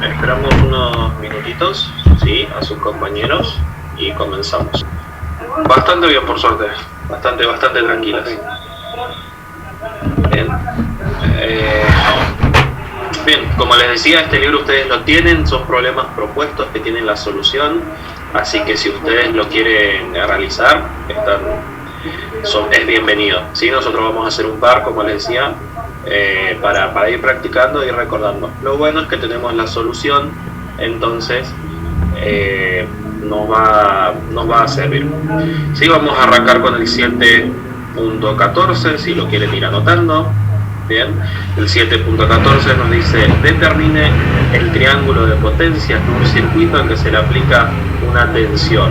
esperamos unos minutitos, sí, a sus compañeros y comenzamos. Bastante bien, por suerte, bastante tranquilas. Bien. Bien, como les decía, este libro ustedes lo tienen, son problemas propuestos que tienen la solución, así que si ustedes lo quieren realizar, es bienvenido. ¿Sí? Nos vamos a hacer un par, como les decía, para ir practicando y recordando. Lo bueno es que tenemos la solución, entonces nos va a servir. ¿Sí? Vamos a arrancar con el 7.14, si lo quieren ir anotando. Bien, el 7.14 nos dice: determine el triángulo de potencias de un circuito en que se le aplica una tensión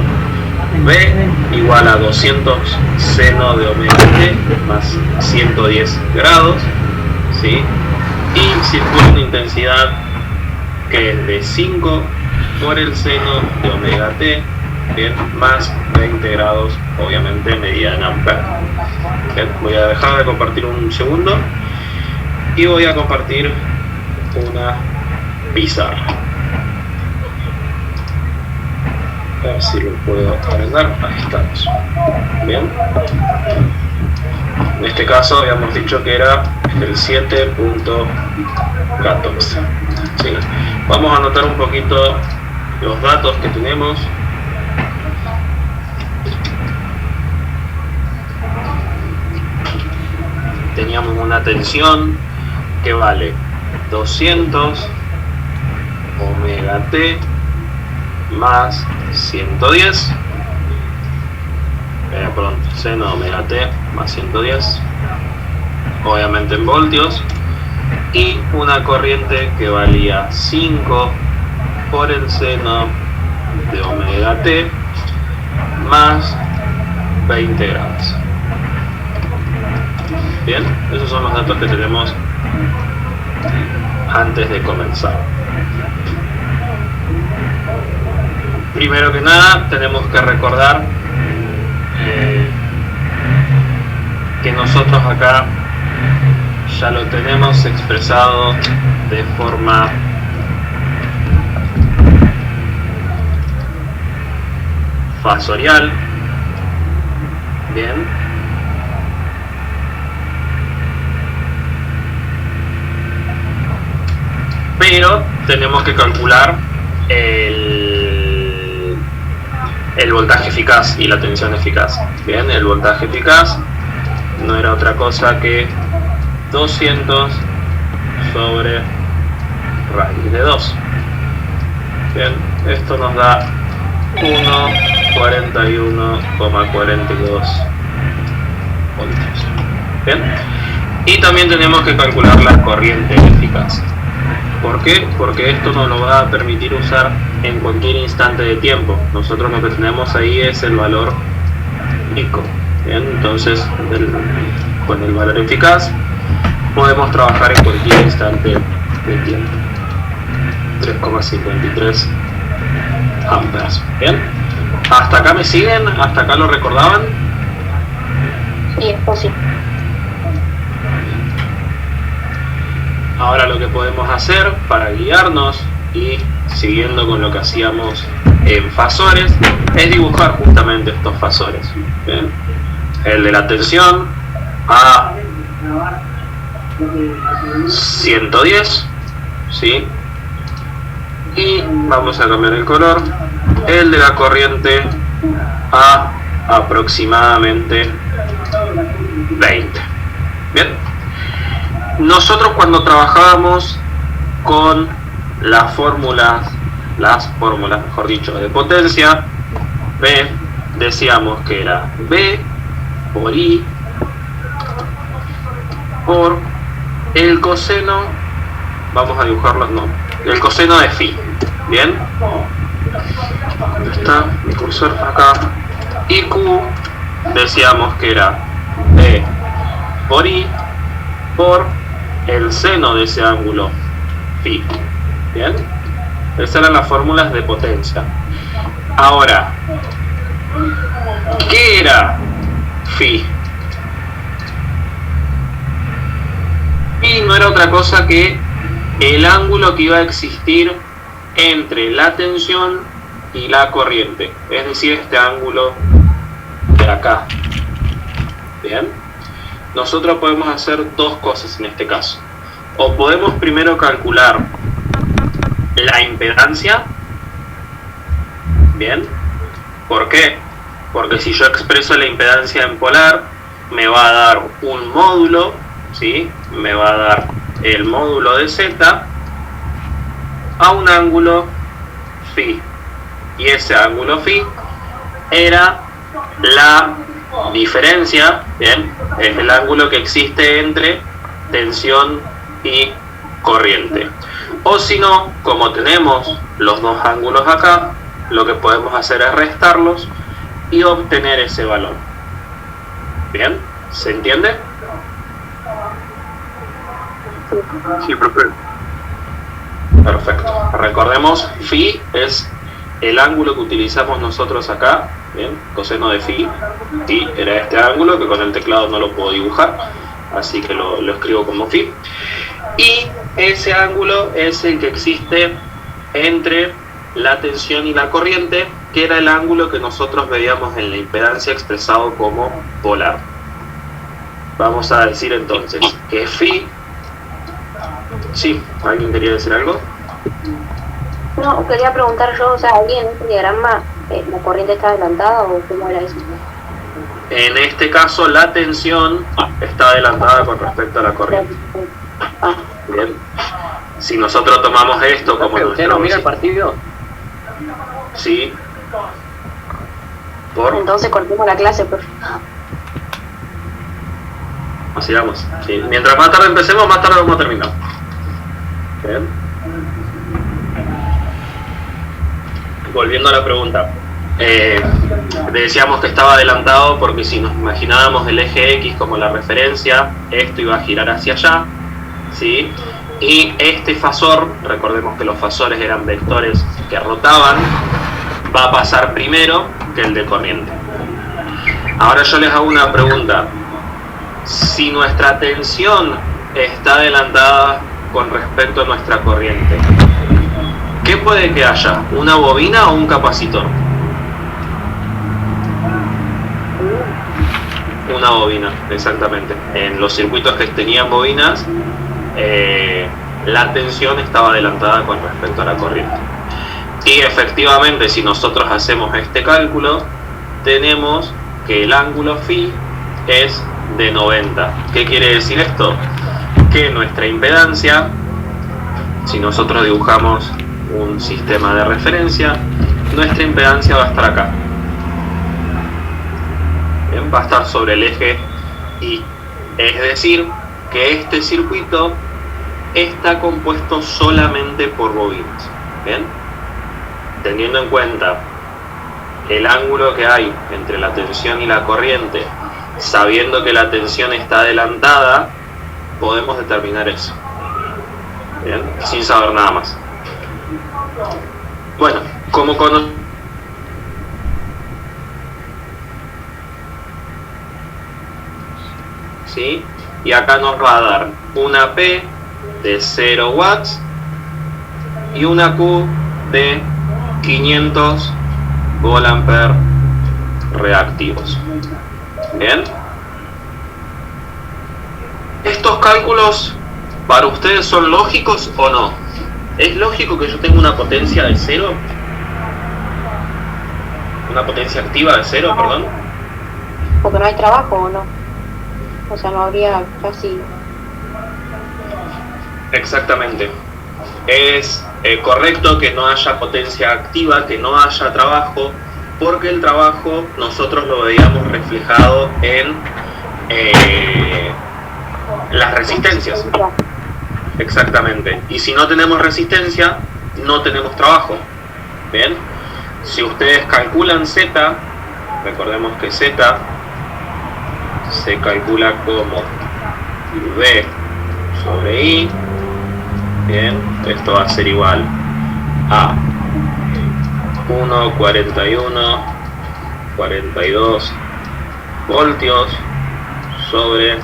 B igual a 200 seno de omega t más 110 grados, ¿sí? Y circula una intensidad que es de 5 por el seno de omega t, bien, más 20 grados, obviamente medida en amperes. Bien, voy a dejar de compartir un segundo y voy a compartir una pizarra. A ver si lo puedo agrandar. Ahí estamos. Bien. En este caso habíamos dicho que era el 7.14. ¿Sí? Vamos a anotar un poquito los datos que tenemos. Teníamos una tensión que vale 200 omega t más 110, seno de omega t más 110, obviamente en voltios, y una corriente que valía 5 por el seno de omega t más 20 grados. Bien, esos son los datos que tenemos antes de comenzar. Primero que nada, tenemos que recordar que nosotros acá ya lo tenemos expresado de forma fasorial. Bien. Pero tenemos que calcular el voltaje eficaz y la tensión eficaz. Bien, el voltaje eficaz no era otra cosa que 200 sobre raíz de 2. Bien, esto nos da 1,41,42 voltios. Bien, y también tenemos que calcular la corriente eficaz. ¿Por qué? Porque esto nos lo va a permitir usar en cualquier instante de tiempo. Nosotros lo que tenemos ahí es el valor pico. Bien, entonces con el valor eficaz podemos trabajar en cualquier instante de tiempo. 3,53 amperes. Bien, ¿hasta acá me siguen? ¿Hasta acá lo recordaban? Sí, es posible. Ahora lo que podemos hacer para guiarnos y siguiendo con lo que hacíamos en fasores es dibujar justamente estos fasores. Bien. El de la tensión a 110, ¿sí? Y vamos a cambiar el color. El de la corriente a aproximadamente 20. Bien. Nosotros cuando trabajábamos con las fórmulas, mejor dicho, de potencia, B, decíamos que era B por I por el coseno, vamos a dibujarlo, no, el coseno de phi. Bien, ¿dónde está mi cursor? Acá. Y Q decíamos que era B por I por el seno de ese ángulo phi. Bien, esas eran las fórmulas de potencia. Ahora, ¿qué era phi? Phi no era otra cosa que el ángulo que iba a existir entre la tensión y la corriente, es decir, este ángulo de acá. Bien, nosotros podemos hacer dos cosas en este caso. O podemos primero calcular la impedancia. Bien, ¿por qué? Porque si yo expreso la impedancia en polar, me va a dar un módulo, ¿sí? Me va a dar el módulo de Z a un ángulo phi. Y ese ángulo phi era la diferencia, ¿bien? Es el ángulo que existe entre tensión y corriente. O si no, como tenemos los dos ángulos acá, lo que podemos hacer es restarlos y obtener ese valor. ¿Bien? ¿Se entiende? Sí, profe. Perfecto. Recordemos, phi es el ángulo que utilizamos nosotros acá. Bien, coseno de phi. Sí, era este ángulo que con el teclado no lo puedo dibujar, así que lo escribo como phi. Y ese ángulo es el que existe entre la tensión y la corriente, que era el ángulo que nosotros veíamos en la impedancia expresado como polar. Vamos a decir entonces que phi... Sí, ¿alguien quería decir algo? No, quería preguntar yo, o sea, ahí en este diagrama, ¿la corriente está adelantada o cómo era eso? En este caso, la tensión está adelantada con respecto a la corriente. Bien. Si nosotros tomamos esto como Profe, ¿usted no mira el partido? Sí. ¿Por? Entonces cortemos la clase, profe. Sigamos. Sí. Mientras más tarde empecemos, más tarde vamos a terminar. Bien. Volviendo a la pregunta. Decíamos que estaba adelantado porque si nos imaginábamos el eje X como la referencia, esto iba a girar hacia allá, ¿sí? Y este fasor, recordemos que los fasores eran vectores que rotaban, va a pasar primero que el de corriente. Ahora yo les hago una pregunta. Si nuestra tensión está adelantada con respecto a nuestra corriente, ¿qué puede que haya? ¿Una bobina o un capacitor? Una bobina, exactamente. En los circuitos que tenían bobinas, la tensión estaba adelantada con respecto a la corriente. Y efectivamente, si nosotros hacemos este cálculo, tenemos que el ángulo phi es de 90. ¿Qué quiere decir esto? Que nuestra impedancia, si nosotros dibujamos un sistema de referencia, nuestra impedancia va a estar acá. Bien, va a estar sobre el eje Y. Es decir, que este circuito está compuesto solamente por bobinas. Bien, teniendo en cuenta el ángulo que hay entre la tensión y la corriente, sabiendo que la tensión está adelantada, podemos determinar eso. Bien, sin saber nada más. Bueno, como conocemos, ¿sí? Y acá nos va a dar una P de 0 watts y una Q de 500 volt-ampere reactivos. Bien, ¿estos cálculos para ustedes son lógicos o no? ¿Es lógico que yo tenga una potencia de 0? Una potencia activa de 0, perdón. Porque no hay trabajo, ¿o no? O sea, no habría casi... Exactamente. Es correcto que no haya potencia activa, que no haya trabajo, porque el trabajo nosotros lo veíamos reflejado en las resistencias. Exactamente. Y si no tenemos resistencia, no tenemos trabajo. Bien. Si ustedes calculan Z, recordemos que Z se calcula como V sobre I. Bien, esto va a ser igual a 1,4142 voltios sobre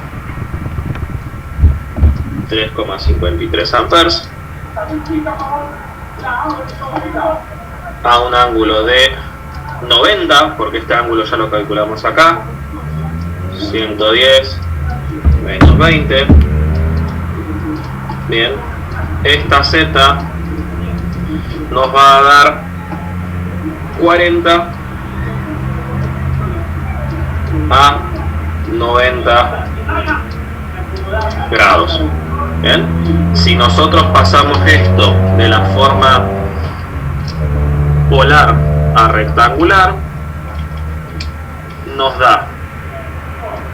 3,53 amperes. a un ángulo de 90, porque este ángulo ya lo calculamos acá, 110 menos 20. Bien, esta Z nos va a dar 40 a 90 grados. Bien, si nosotros pasamos esto de la forma polar a rectangular, nos da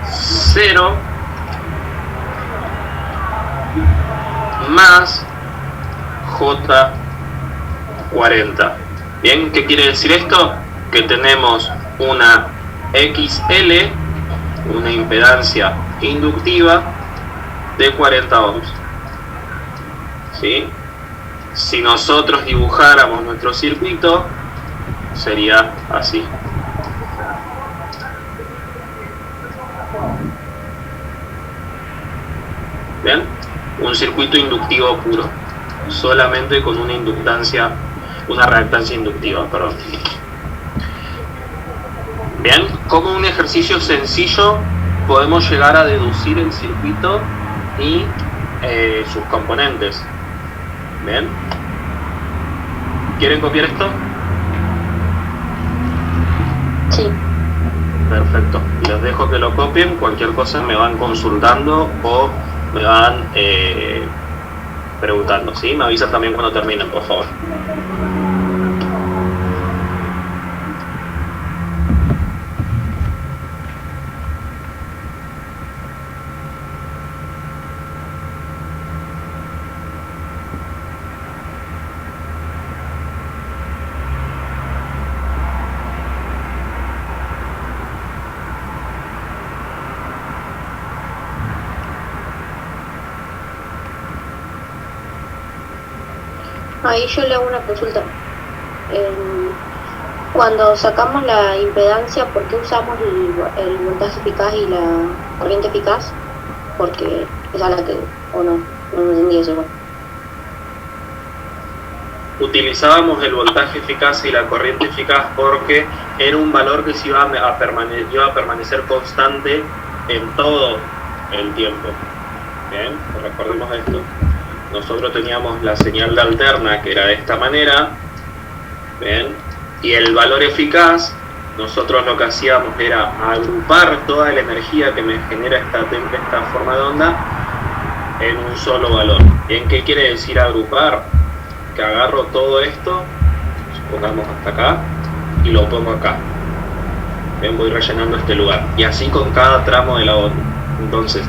0 más J40. Bien, ¿qué quiere decir esto? Que tenemos una XL, una impedancia inductiva de 40 ohms. ¿Sí? Si nosotros dibujáramos nuestro circuito, sería así. ¿Bien? Un circuito inductivo puro, solamente con una inductancia, una reactancia inductiva, perdón. Bien, como un ejercicio sencillo podemos llegar a deducir el circuito y sus componentes. Bien, ¿quieren copiar esto? Sí. Perfecto, les dejo que lo copien. Cualquier cosa me van consultando o me van preguntando, ¿sí? Me avisan también cuando terminen, por favor. Ahí yo le hago una consulta. Cuando sacamos la impedancia, ¿por qué usamos el voltaje eficaz y la corriente eficaz? Porque esa es la que, o no me entendí eso igual. Utilizábamos el voltaje eficaz y la corriente eficaz porque era un valor que se iba a permanecer constante en todo el tiempo. Bien, recordemos esto. Nosotros teníamos la señal de alterna, que era de esta manera, ¿bien? Y el valor eficaz, nosotros lo que hacíamos era agrupar toda la energía que me genera esta forma de onda en un solo valor. ¿Bien? ¿Qué quiere decir agrupar? Que agarro todo esto, supongamos hasta acá, y lo pongo acá. ¿Bien? Voy rellenando este lugar. Y así con cada tramo de la onda. Entonces,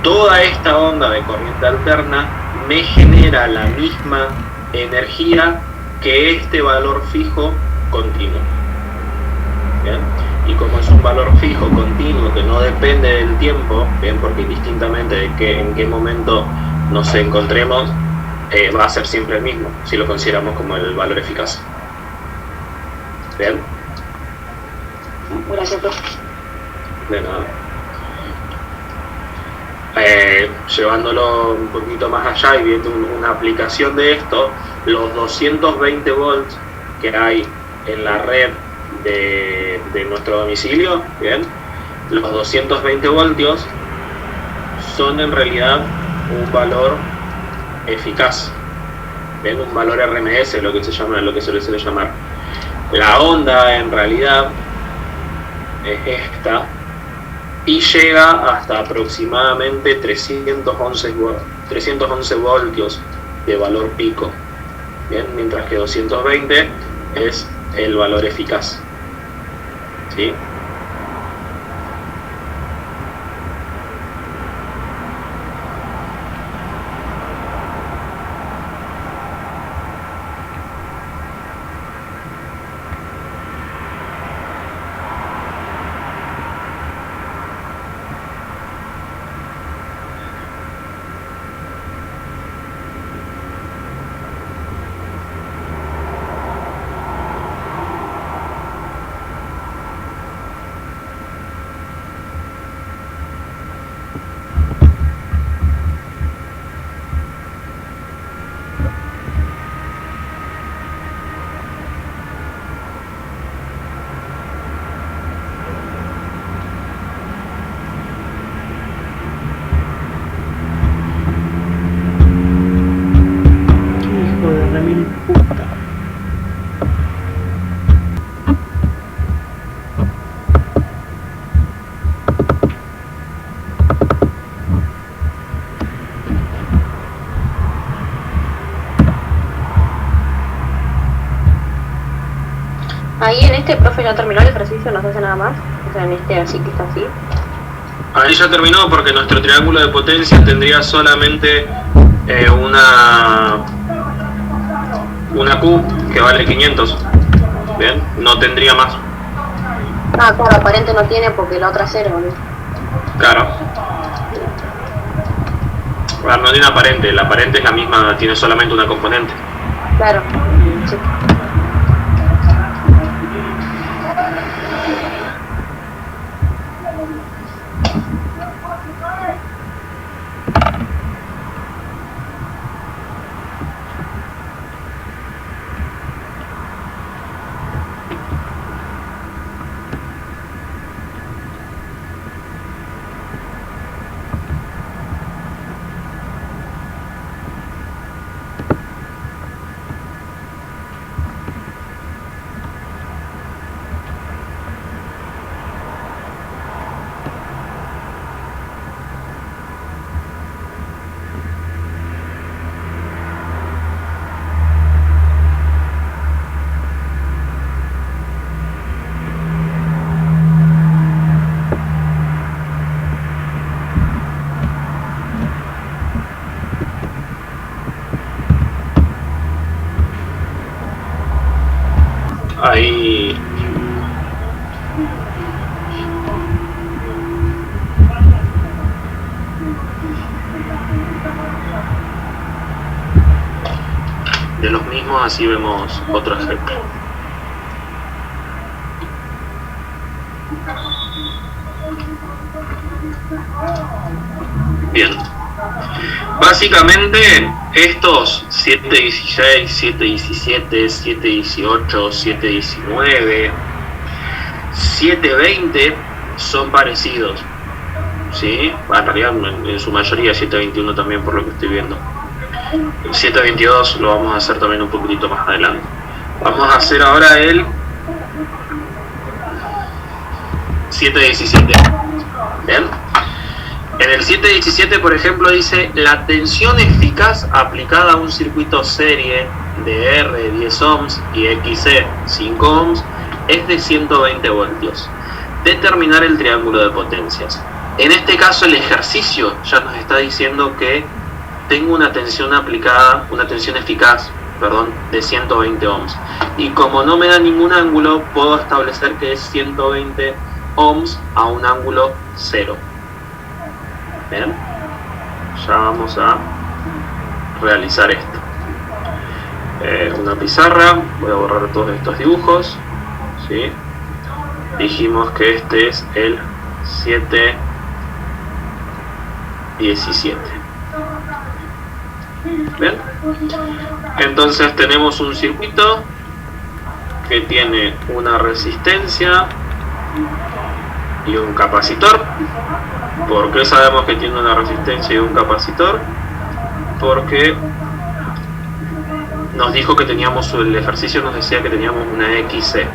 toda esta onda de corriente alterna me genera la misma energía que este valor fijo continuo. ¿Bien? Y como es un valor fijo continuo que no depende del tiempo, ¿bien? Porque indistintamente de en qué momento nos encontremos, va a ser siempre el mismo, si lo consideramos como el valor eficaz. ¿Bien? Gracias, profe. De nada. Llevándolo un poquito más allá y viendo una aplicación de esto, los 220 volts que hay en la red de nuestro domicilio, ¿bien? Los 220 voltios son en realidad un valor eficaz, ¿bien? Un valor RMS, lo que se suele llamar. La onda en realidad es esta, y llega hasta aproximadamente 311 voltios de valor pico. Bien, mientras que 220 es el valor eficaz. ¿Sí? Ahí en este, profe, ya terminó el ejercicio, no se hace nada más. O sea, en este así que está así. Ahí ya terminó porque nuestro triángulo de potencia tendría solamente una Q que vale 500. Bien, no tendría más. Ah, claro, aparente no tiene porque la otra es 0, ¿no? Claro. Bueno, no tiene aparente, la aparente es la misma, tiene solamente una componente. Claro, sí. Ahí de los mismos, así vemos otro ejemplo. Bien, básicamente estos 716, 717, 718, 719, 720 son parecidos, ¿sí? En realidad en su mayoría 721 también, por lo que estoy viendo. El 722 lo vamos a hacer también un poquitito más adelante. Vamos a hacer ahora el 717. Bien. En el 717, por ejemplo, dice: la tensión eficaz aplicada a un circuito serie de R 10 ohms y XC 5 ohms es de 120 voltios. Determinar el triángulo de potencias. En este caso, el ejercicio ya nos está diciendo que tengo una tensión aplicada, una tensión eficaz, perdón, de 120 ohms. Y como no me da ningún ángulo, puedo establecer que es 120 ohms a un ángulo 0. Bien, ya vamos a realizar esto. Una pizarra, voy a borrar todos estos dibujos, ¿sí? Dijimos que este es el 717. Bien, entonces tenemos un circuito que tiene una resistencia y un capacitor. ¿Por qué sabemos que tiene una resistencia y un capacitor? Porque nos dijo que teníamos, el ejercicio nos decía que teníamos una XC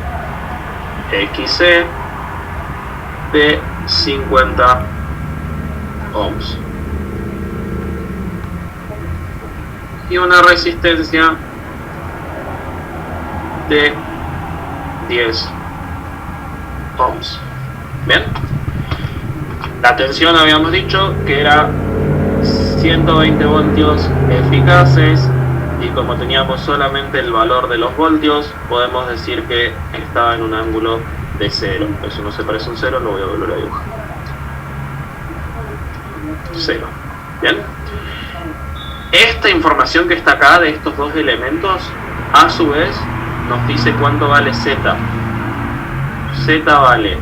de 50 ohms y una resistencia de 10 ohms. Bien, la tensión habíamos dicho que era 120 voltios eficaces, y como teníamos solamente el valor de los voltios, podemos decir que estaba en un ángulo de 0. Eso no se parece a un 0, lo voy a volver a dibujar. 0. Bien, esta información que está acá de estos dos elementos, a su vez nos dice cuánto vale Z. Z vale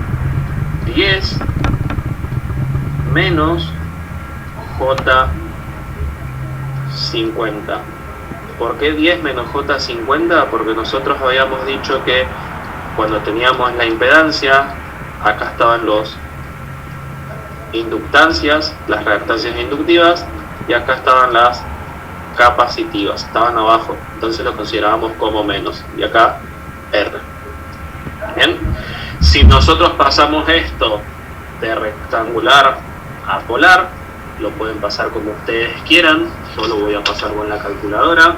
10 menos J50. ¿Por qué 10 menos J50? Porque nosotros habíamos dicho que cuando teníamos la impedancia, acá estaban los inductancias, las reactancias inductivas, y acá estaban las capacitivas, estaban abajo, entonces lo considerábamos como menos, y acá R. Bien, si nosotros pasamos esto de rectangular a polar, lo pueden pasar como ustedes quieran, yo lo voy a pasar con la calculadora.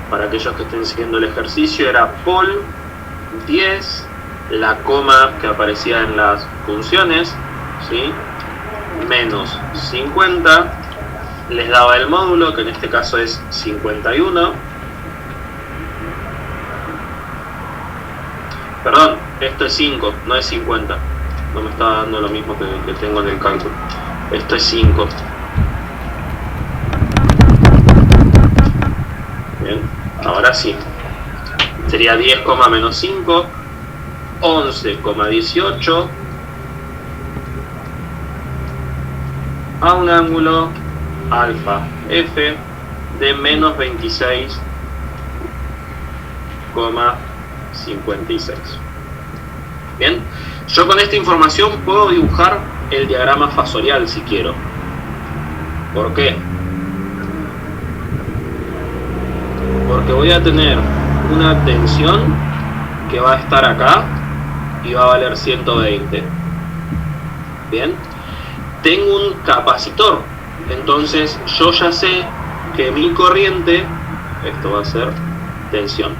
Para aquellos que estén siguiendo el ejercicio, era pol 10, la coma que aparecía en las funciones, ¿sí? Menos 50, les daba el módulo, que en este caso es 51. Perdón, esto es 5, no es 50. No me está dando lo mismo que tengo en el cálculo. Esto es 5. Bien, ahora sí. Sería 10, menos 5, 11,18 a un ángulo alfa F de menos 26,56. Bien, yo con esta información puedo dibujar el diagrama fasorial si quiero. ¿Por qué? Porque voy a tener una tensión que va a estar acá y va a valer 120. Bien, tengo un capacitor, entonces yo ya sé que mi corriente, esto va a ser tensión.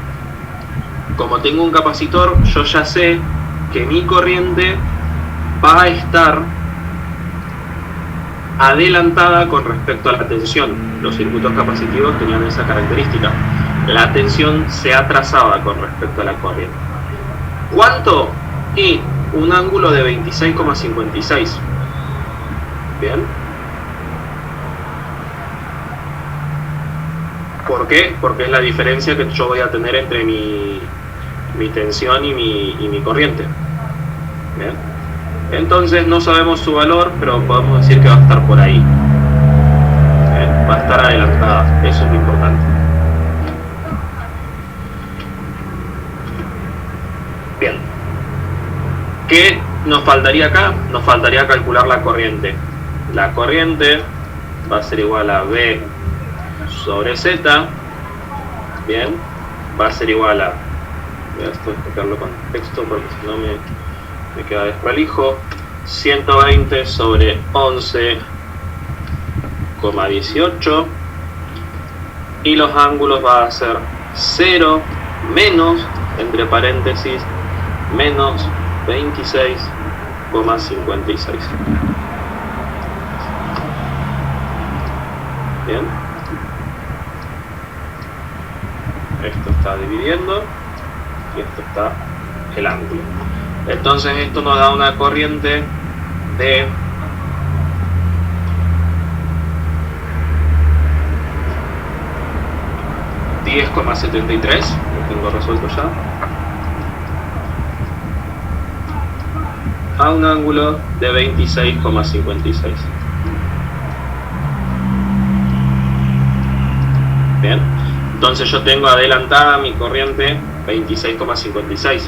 Como tengo un capacitor, yo ya sé que mi corriente va a estar adelantada con respecto a la tensión. Los circuitos capacitivos tenían esa característica. La tensión se atrasaba con respecto a la corriente. ¿Cuánto? Y un ángulo de 26,56. Bien. ¿Por qué? Porque es la diferencia que yo voy a tener entre mi tensión y mi corriente. Bien. Entonces no sabemos su valor, pero podemos decir que va a estar por ahí. Bien. Va a estar adelantada, eso es lo importante. Bien. ¿Qué nos faltaría acá? Nos faltaría calcular la corriente. La corriente va a ser igual a B sobre Z. Bien. Va a ser igual a... Voy a explicarlo con texto porque si no me queda desprolijo. 120 sobre 11,18. Y los ángulos va a ser 0 menos, entre paréntesis, menos 26,56. Bien. Esto está dividiendo y esto está el ángulo. Entonces esto nos da una corriente de 10,73, lo tengo resuelto ya, a un ángulo de 26,56. Bien, entonces yo tengo adelantada mi corriente 26,56,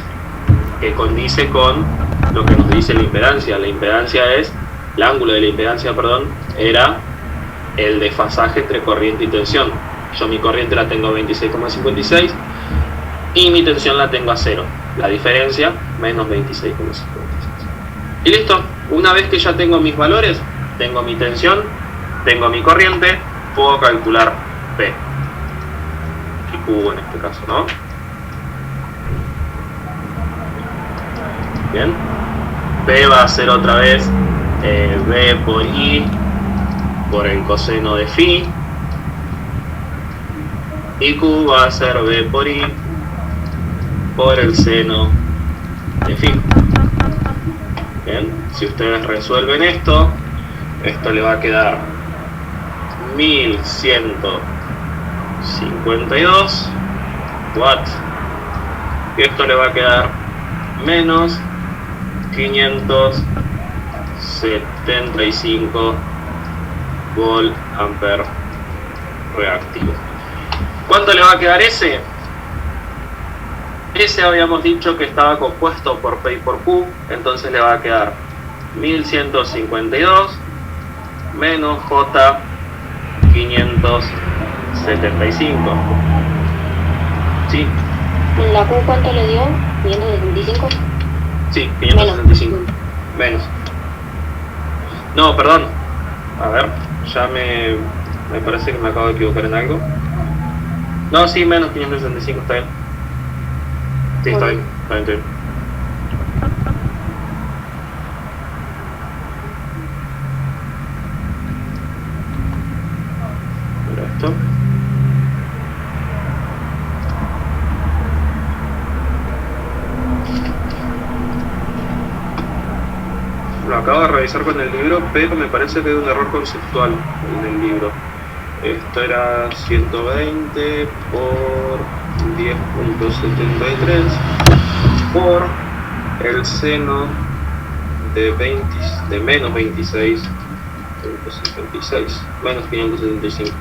que condice con lo que nos dice la impedancia. La impedancia es, el ángulo de la impedancia, perdón, era el desfasaje entre corriente y tensión. Yo mi corriente la tengo a 26,56 y mi tensión la tengo a 0. La diferencia, menos 26,56. Y listo. Una vez que ya tengo mis valores, tengo mi tensión, tengo mi corriente, puedo calcular P y Q en este caso, ¿no? Bien. P va a ser otra vez B por I por el coseno de phi. Y Q va a ser B por I por el seno de phi. Bien, si ustedes resuelven esto le va a quedar 1152 watts. Y esto le va a quedar menos 575 volt ampere reactivo. ¿Cuánto le va a quedar ese? Ese habíamos dicho que estaba compuesto por P y por Q, entonces le va a quedar 1152 menos J 575. ¿Sí? ¿En la Q cuánto le dio? ¿575? Sí, 565. Menos. No, perdón. A ver, ya me parece que me acabo de equivocar en algo. No, sí, menos 565, está bien. Sí, está bien, está bien, está bien. Mira esto. Lo acabo de revisar con el libro, pero me parece que hay un error conceptual en el libro. Esto era 120 por 10.73 por el seno de menos 26.76, menos 575.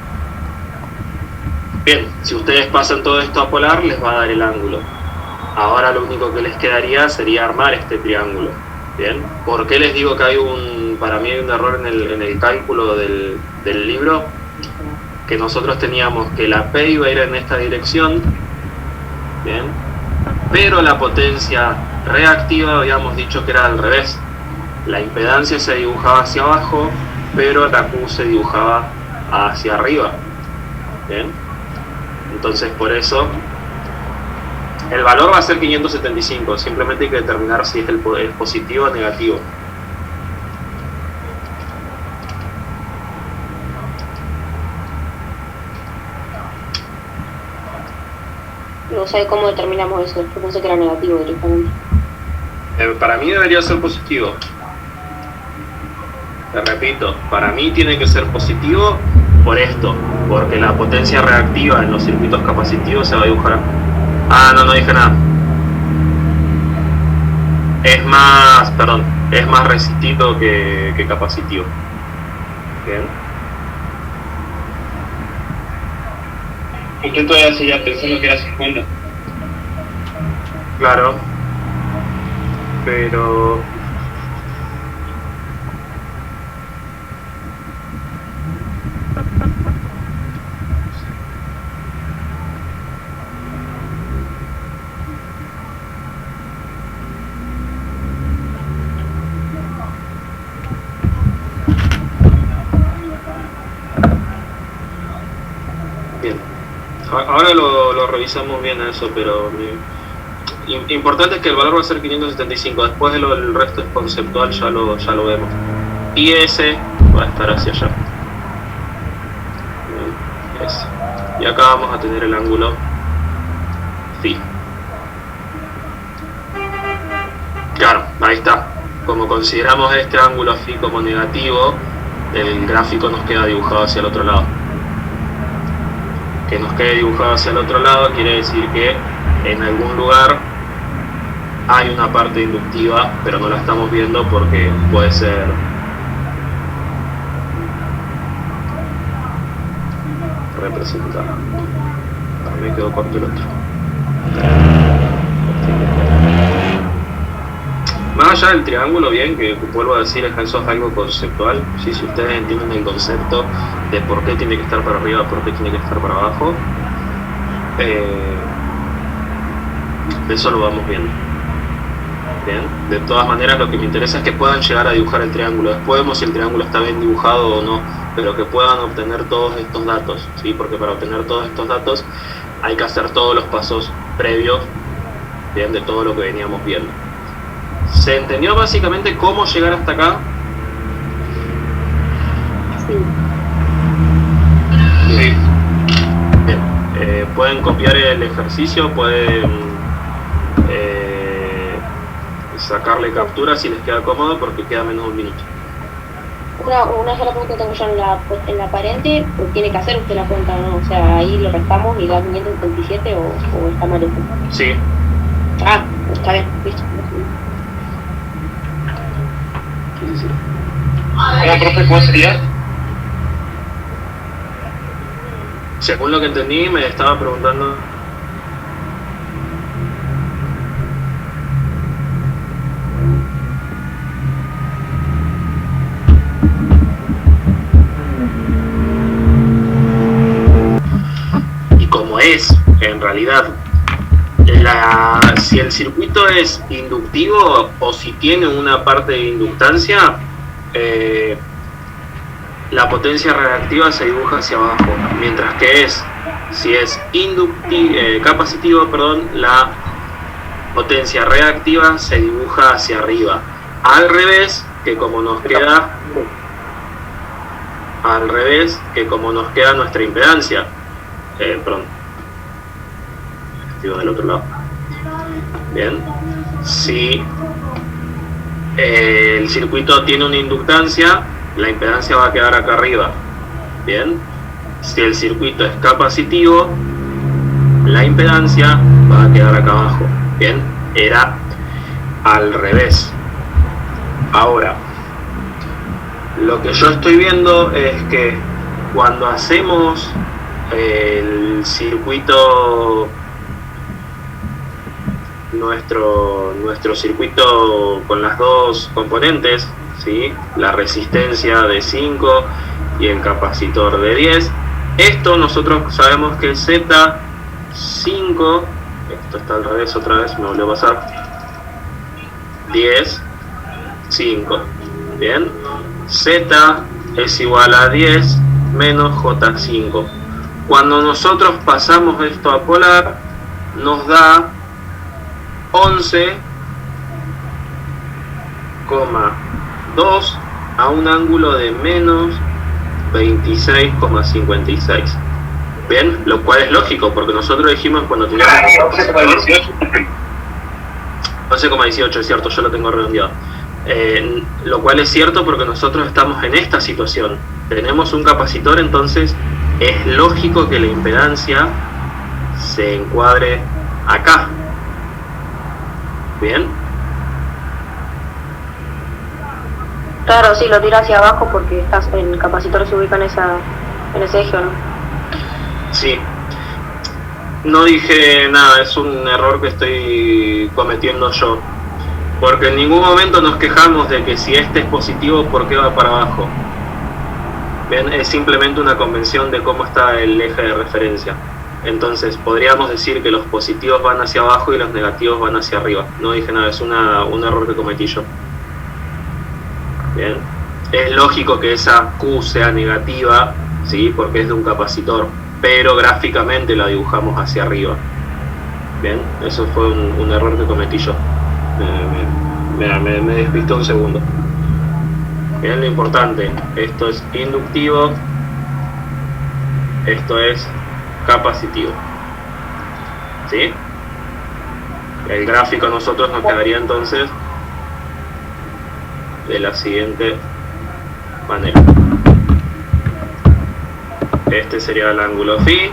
Bien, si ustedes pasan todo esto a polar, les va a dar el ángulo. Ahora lo único que les quedaría sería armar este triángulo. Bien, ¿por qué les digo que para mí hay un error en el cálculo del libro? Que nosotros teníamos que la P iba a ir en esta dirección, bien, pero la potencia reactiva habíamos dicho que era al revés. La impedancia se dibujaba hacia abajo, pero la Q se dibujaba hacia arriba, bien. Entonces por eso el valor va a ser 575, simplemente hay que determinar si es positivo o negativo. No sé cómo determinamos eso, yo pensé que era negativo directamente. Para mí debería ser positivo. Te repito, para mí tiene que ser positivo por esto, porque la potencia reactiva en los circuitos capacitivos se va a dibujar. Ah, no dije nada. Es más resistivo que capacitivo. Bien. Usted todavía seguía pensando que era 50. Claro. Pero... Ahora lo revisamos bien eso, pero importante es que el valor va a ser 575, después el resto es conceptual, ya lo vemos. Y ese va a estar hacia allá. Ese. Y acá vamos a tener el ángulo phi. Claro, ahí está. Como consideramos este ángulo phi como negativo, el gráfico nos queda dibujado hacia el otro lado. Que nos quede dibujado hacia el otro lado quiere decir que en algún lugar hay una parte inductiva, pero no la estamos viendo porque puede ser representada. Me quedó corto el otro. Más allá del triángulo, bien, que vuelvo a decir, eso es algo conceptual. ¿Sí? Si ustedes entienden el concepto de por qué tiene que estar para arriba, por qué tiene que estar para abajo, eso lo vamos viendo. Bien. De todas maneras, lo que me interesa es que puedan llegar a dibujar el triángulo. Después vemos si el triángulo está bien dibujado o no, pero que puedan obtener todos estos datos, ¿sí? Porque para obtener todos estos datos hay que hacer todos los pasos previos, bien, de todo lo que veníamos viendo. ¿Se entendió básicamente cómo llegar hasta acá? Sí. Sí. Bien. Pueden copiar el ejercicio, pueden sacarle captura si les queda cómodo porque queda menos de un minuto. Una sola pregunta tengo yo en la aparente, pues tiene que hacer usted la cuenta, ¿no? O sea, ahí lo restamos y da 577 o está mal eso. Sí. Ah, está bien, listo. Sí. ¿Cómo, profe, cómo sería? Según lo que entendí, me estaba preguntando. Y como es, en realidad, si el circuito es inductivo o si tiene una parte de inductancia, la potencia reactiva se dibuja hacia abajo, mientras que si es capacitivo, perdón, la potencia reactiva se dibuja hacia arriba, al revés que como nos queda nuestra impedancia. Perdón, estoy del otro lado. Bien, si el circuito tiene una inductancia, la impedancia va a quedar acá arriba. Bien, si el circuito es capacitivo, la impedancia va a quedar acá abajo. Bien, era al revés. Ahora, lo que yo estoy viendo es que cuando hacemos el circuito, nuestro circuito con las dos componentes, ¿sí? La resistencia de 5 y el capacitor de 10, esto nosotros sabemos que Z5, esto está al revés otra vez, me volvió a pasar, 10, 5, bien, Z es igual a 10 menos J5. Cuando nosotros pasamos esto a polar, nos da 11,2 a un ángulo de menos 26,56. Bien, lo cual es lógico, porque nosotros dijimos cuando teníamos 11,18, es cierto, yo lo tengo redondeado. Lo cual es cierto porque nosotros estamos en esta situación. Tenemos un capacitor, entonces es lógico que la impedancia se encuadre acá. Bien. Claro, sí, lo tira hacia abajo porque el capacitor se ubica en ese eje, ¿no? Sí. No dije nada, es un error que estoy cometiendo yo. Porque en ningún momento nos quejamos de que si este es positivo, ¿por qué va para abajo? Bien, es simplemente una convención de cómo está el eje de referencia. Entonces podríamos decir que los positivos van hacia abajo y los negativos van hacia arriba. No dije nada, es un error que cometí yo. Bien, es lógico que esa Q sea negativa, ¿sí? Porque es de un capacitor, pero gráficamente la dibujamos hacia arriba. Bien, eso fue un error que cometí yo. Me despistó un segundo. Bien, lo importante, esto es inductivo, esto es capacitivo, ¿sí? El gráfico a nosotros nos quedaría entonces de la siguiente manera. Este sería el ángulo phi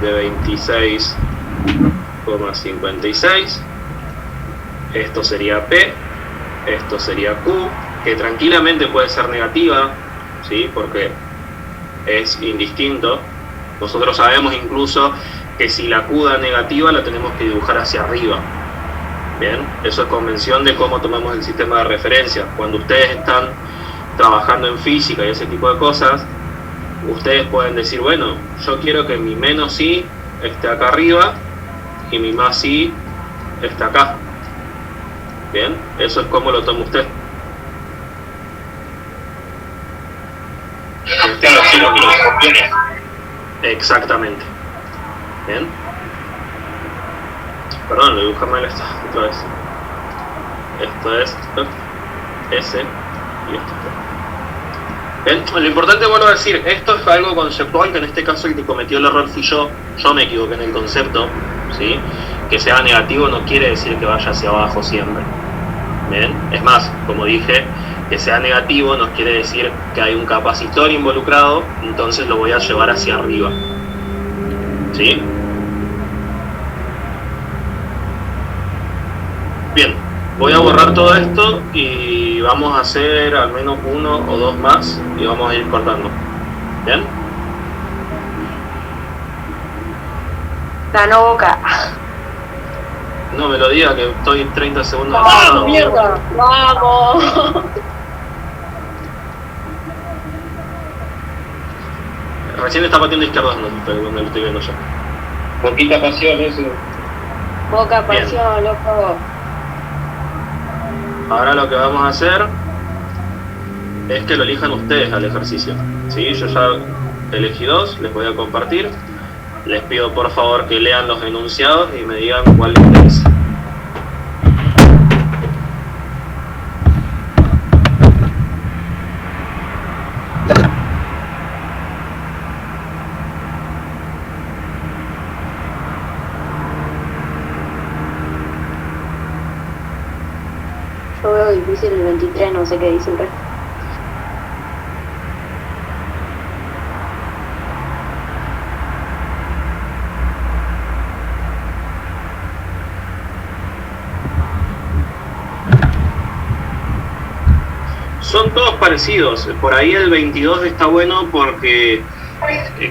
de 26,56. Esto sería P, esto sería Q, que tranquilamente puede ser negativa, ¿sí? Porque es indistinto. Nosotros sabemos incluso que si la Q da negativa la tenemos que dibujar hacia arriba. Bien, eso es convención de cómo tomamos el sistema de referencia. Cuando ustedes están trabajando en física y ese tipo de cosas, ustedes pueden decir, bueno, yo quiero que mi menos I esté acá arriba y mi más I esté acá. Bien, eso es como lo toma usted. Exactamente. Bien. Perdón, lo dibujé mal esto otra vez. Esto es S y esto. Bien, lo importante, vuelvo a decir, esto es algo conceptual, que en este caso el que cometió el error fui yo me equivoqué en el concepto, ¿sí? Que sea negativo no quiere decir que vaya hacia abajo siempre. Bien, es más, como dije, que sea negativo nos quiere decir que hay un capacitor involucrado, entonces lo voy a llevar hacia arriba, ¿sí? Bien, voy a borrar todo esto y vamos a hacer al menos uno o dos más y vamos a ir cortando. ¿Bien? Ganó Boca. No me lo diga que estoy 30 segundos. ¡Vamos, mierda! ¡Vamos! Recién está pateando izquierdas, donde lo estoy viendo yo. Poquita pasión eso. Boca pasión, loco. Ahora lo que vamos a hacer es que lo elijan ustedes al ejercicio, ¿sí? Yo ya elegí dos, les voy a compartir. Les pido por favor que lean los enunciados y me digan cuál les interesa. Yo veo difícil el 23, no sé qué dice el resto. Son todos parecidos. Por ahí el 22 está bueno porque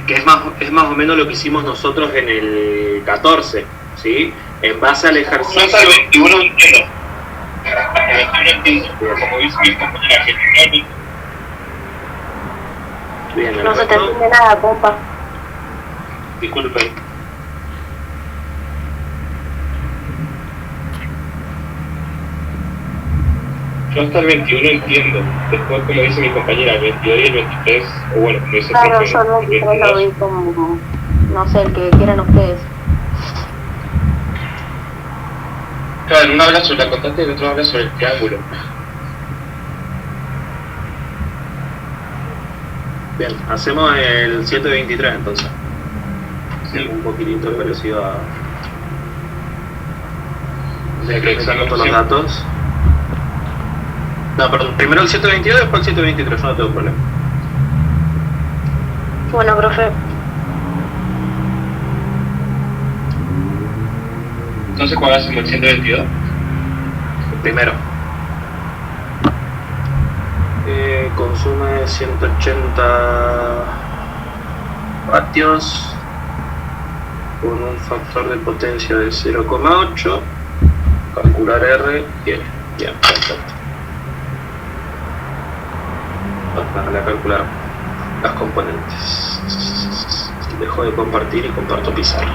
que es más o menos lo que hicimos nosotros en el 14, ¿sí? En base al Yo ejercicio. hasta el 21 entiendo. Hasta el 21 entiendo, pero como dice mi compañera, generalmente. Bien, el No se te resto, entiende nada, compa. disculpen. Yo hasta el 21 entiendo. Después, como dice mi compañera, el 22 y el 23, o bueno, como dice el Claro, profe, yo el 23 lo vi como, no sé, el que quieran ustedes. Claro, uno habla sobre la constante y el otro habla sobre el triángulo. Bien, hacemos el 723 entonces. Sí. Un poquitito parecido a... De que examen todos los datos. No, perdón, primero el 722 y después el 723, yo no tengo problema. Bueno, profe, Entonces, ¿cuál hacemos el 122? El primero. Consume 180 vatios con un factor de potencia de 0,8. Calcular R. Bien, perfecto. Vamos a calcular las componentes. Dejo de compartir y comparto pizarra.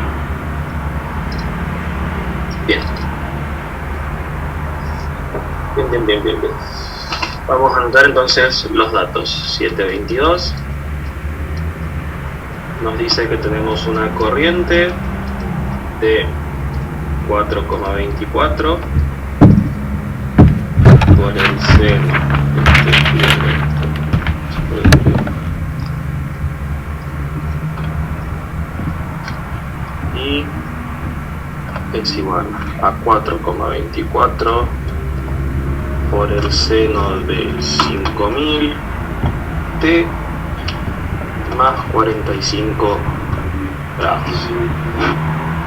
Bien. Bien. Vamos a anotar entonces los datos. 722 nos dice que tenemos una corriente de 4,24 por el seno y es igual a 4,24 por el seno de 5000 t más 45 grados.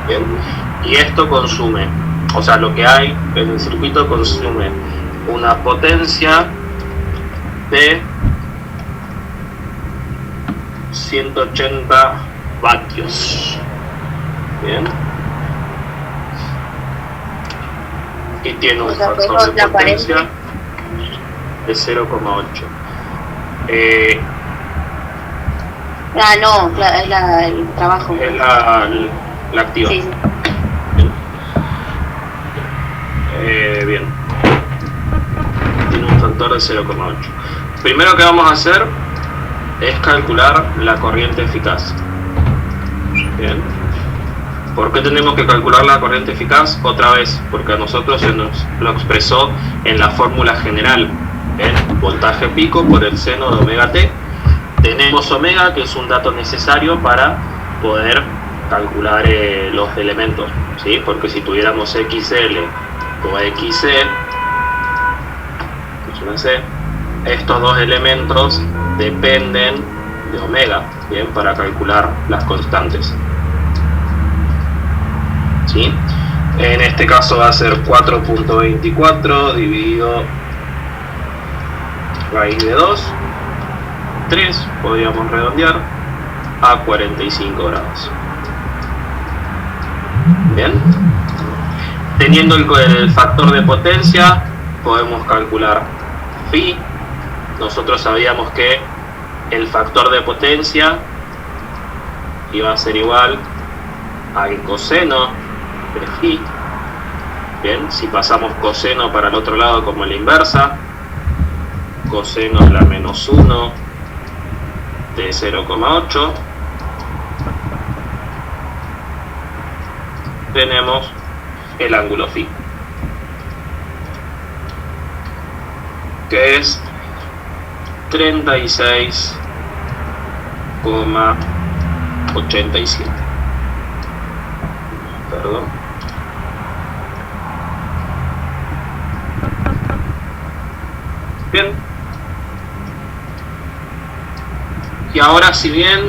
Bien. Y esto consume, o sea, lo que hay en el circuito consume una potencia de 180 vatios. Bien. Y tiene un factor de potencia de 0,8. no, es el trabajo. Es la activa. Sí. Bien. Tiene un factor de 0,8. Primero que vamos a hacer es calcular la corriente eficaz. Bien. ¿Por qué tenemos que calcular la corriente eficaz? Otra vez, porque a nosotros se nos lo expresó en la fórmula general. ¿Bien? Voltaje pico por el seno de omega t. Tenemos omega, que es un dato necesario para poder calcular los elementos, ¿sí? Porque si tuviéramos XL o XC, estos dos elementos dependen de omega, ¿bien? Para calcular las constantes, ¿sí? En este caso va a ser 4.24 dividido raíz de 2, 3, podríamos redondear, a 45 grados. Bien. Teniendo el factor de potencia, podemos calcular phi. Nosotros sabíamos que el factor de potencia iba a ser igual al coseno de phi. Bien, si pasamos coseno para el otro lado como la inversa, coseno de la menos 1 de 0,8, tenemos el ángulo phi, que es 36,87. Perdón. Bien. Y ahora, si bien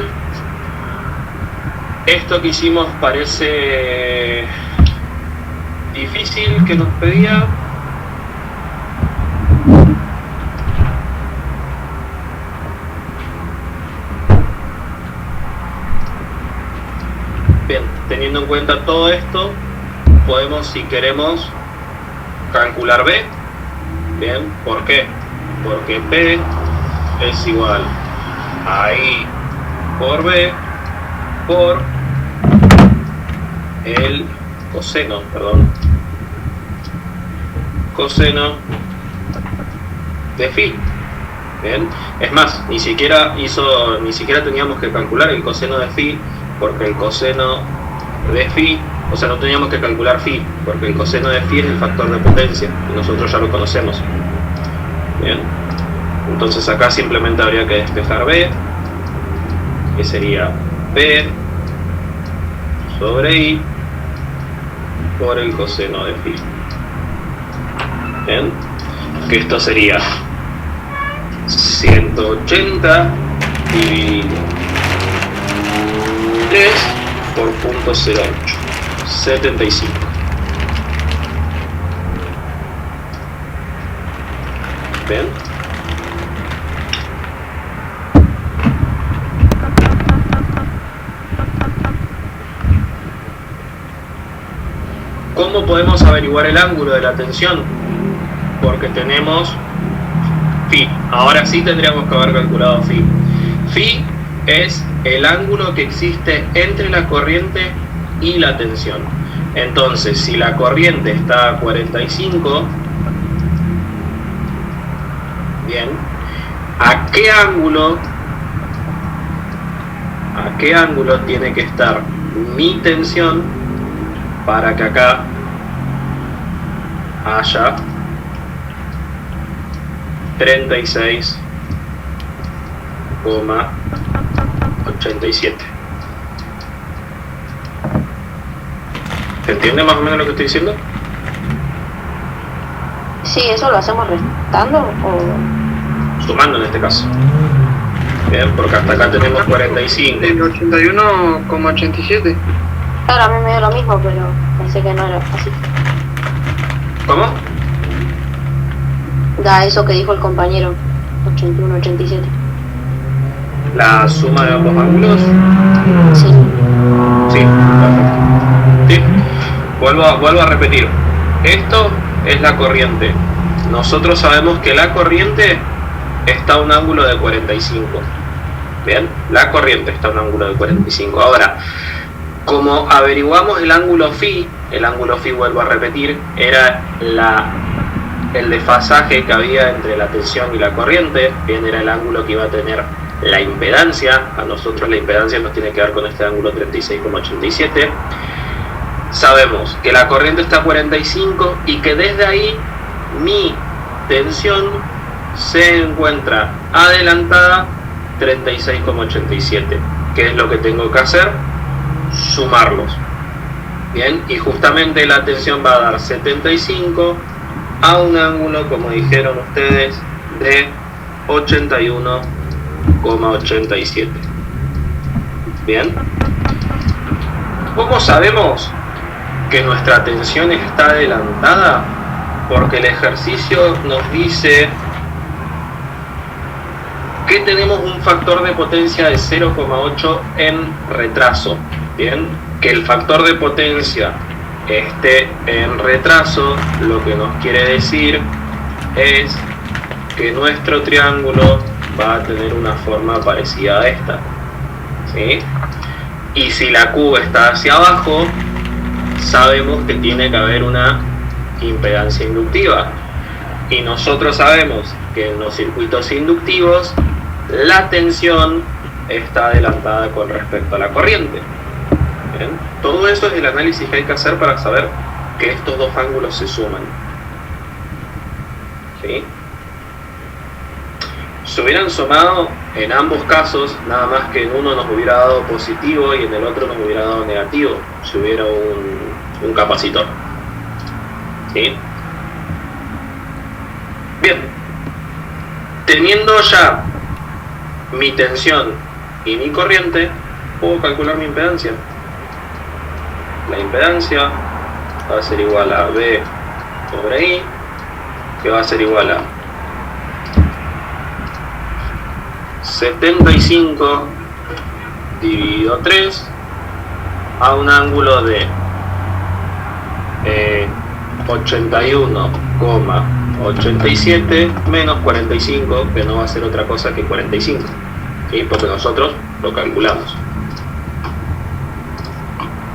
esto que hicimos parece difícil que nos pedía, bien, teniendo en cuenta todo esto, podemos, si queremos, calcular B. Bien, ¿por qué? Porque P es igual a I por B por el coseno, coseno de phi. Bien, es más, ni siquiera teníamos que calcular el coseno de phi, porque el coseno de phi, o sea, no teníamos que calcular phi, porque el coseno de phi es el factor de potencia y nosotros ya lo conocemos. Bien, entonces acá simplemente habría que despejar B, que sería P sobre I por el coseno de phi. Bien, que esto sería 180 dividido 3 por 0.08, 75. Bien. ¿Cómo podemos averiguar el ángulo de la tensión? Porque tenemos phi. Ahora sí tendríamos que haber calculado phi. Phi es el ángulo que existe entre la corriente y la tensión. Entonces, si la corriente está a 45, bien, ¿a qué ángulo tiene que estar mi tensión para que acá haya 36,87? ¿Se entiende más o menos lo que estoy diciendo? Sí, ¿eso lo hacemos restando o...? Sumando en este caso. Bien, porque hasta acá tenemos 45. El 81,87. Claro, a mí me dio lo mismo, pero pensé que no era así. ¿Cómo? Da eso que dijo el compañero, 81, 87. ¿La suma de ambos ángulos? Sí. Sí, perfecto. ¿Sí? Vuelvo a repetir. Esto es la corriente. Nosotros sabemos que la corriente está a un ángulo de 45. Bien, la corriente está a un ángulo de 45. Ahora, como averiguamos el ángulo phi, vuelvo a repetir, era el desfasaje que había entre la tensión y la corriente. Bien, era el ángulo que iba a tener la impedancia. A nosotros la impedancia nos tiene que ver con este ángulo 36,87. Sabemos que la corriente está a 45 y que desde ahí mi tensión se encuentra adelantada 36,87. ¿Qué es lo que tengo que hacer? Sumarlos. Bien, y justamente la tensión va a dar 75 a un ángulo, como dijeron ustedes, de 81,87. Bien. ¿Cómo sabemos que nuestra tensión está adelantada? Porque el ejercicio nos dice que tenemos un factor de potencia de 0,8 en retraso. Bien, que el factor de potencia esté en retraso, lo que nos quiere decir es que nuestro triángulo va a tener una forma parecida a esta, ¿sí? Y si la Q está hacia abajo, sabemos que tiene que haber una impedancia inductiva, y nosotros sabemos que en los circuitos inductivos la tensión está adelantada con respecto a la corriente. Bien, todo eso es el análisis que hay que hacer para saber que estos dos ángulos se suman. ¿Sí? Se hubieran sumado en ambos casos, nada más que en uno nos hubiera dado positivo y en el otro nos hubiera dado negativo, si hubiera un capacitor. ¿Sí? Bien. Teniendo ya mi tensión y mi corriente, puedo calcular mi impedancia. La impedancia va a ser igual a B sobre I, que va a ser igual a 75 dividido 3 a un ángulo de 81,87 menos 45, que no va a ser otra cosa que 45, ¿sí? Porque nosotros lo calculamos.